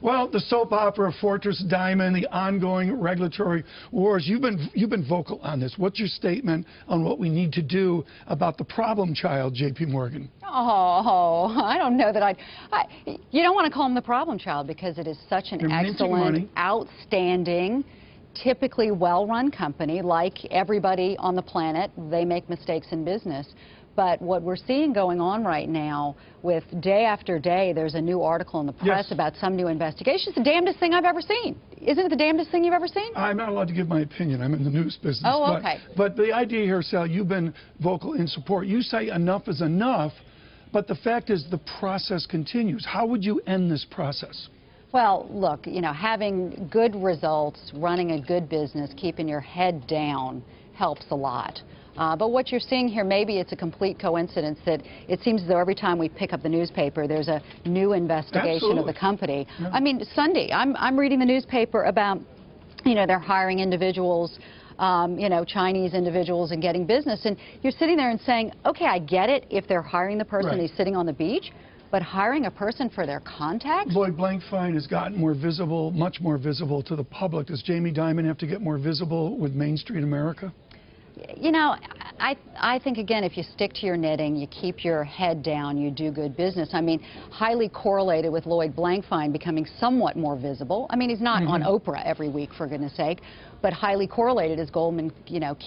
Well, the soap opera Fortress Diamond, the ongoing regulatory wars. You've been vocal on this. What's your statement on what we need to do about the problem child, JPMorgan? Oh, I don't know that you don't want to call him the problem child because it is such an excellent, outstanding, typically well-run company. Like everybody on the planet, they make mistakes in business. But what we're seeing going on right now, with day after day, there's a new article in the press about some new investigation. It's the damnedest thing I've ever seen. Isn't it the damnedest thing you've ever seen? I'm not allowed to give my opinion. I'm in the news business. Oh, okay. But the idea here, Sal, you've been vocal in support. You say enough is enough, but the fact is the process continues. How would you end this process? Well, look, you know, having good results, running a good business, keeping your head down helps a lot. But what you're seeing here, maybe it's a complete coincidence that it seems as though every time we pick up the newspaper, there's a new investigation of the company. Yeah. I mean, Sunday, I'm reading the newspaper about, you know, they're hiring individuals, you know, Chinese individuals and getting business. And you're sitting there and saying, okay, I get it if they're hiring the person who's sitting on the beach, but hiring a person for their contacts? Lloyd Blankfein has gotten more visible, much more visible to the public. Does Jamie Dimon have to get more visible with Main Street America? You know, I think, again, if you stick to your knitting, you keep your head down, you do good business. I mean, highly correlated with Lloyd Blankfein becoming somewhat more visible. I mean, he's not on Oprah every week, for goodness sake, but highly correlated is Goldman, you know,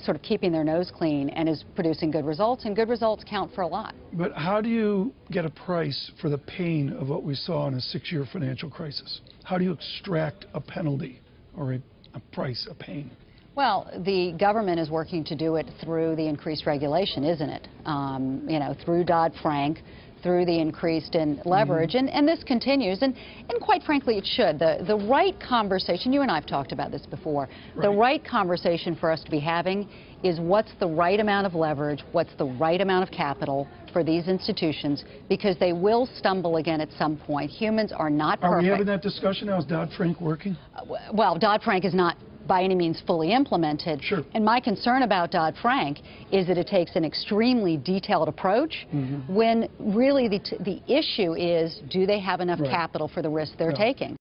sort of keeping their nose clean and is producing good results, and good results count for a lot. But how do you get a price for the pain of what we saw in a 6-year financial crisis? How do you extract a penalty or a price, a pain? Well, the government is working to do it through the increased regulation, isn't it? You know, through Dodd-Frank, through the increased in leverage, and this continues, and quite frankly it should. The right conversation, you and I have talked about this before, the right conversation for us to be having is what's the right amount of leverage, what's the right amount of capital for these institutions, because they will stumble again at some point. Humans are not perfect. Are we having that discussion now? Is Dodd-Frank working? Well, Dodd-Frank is not by any means fully implemented. Sure. And my concern about Dodd-Frank is that it takes an extremely detailed approach when really the issue is, do they have enough capital for the risk they're taking?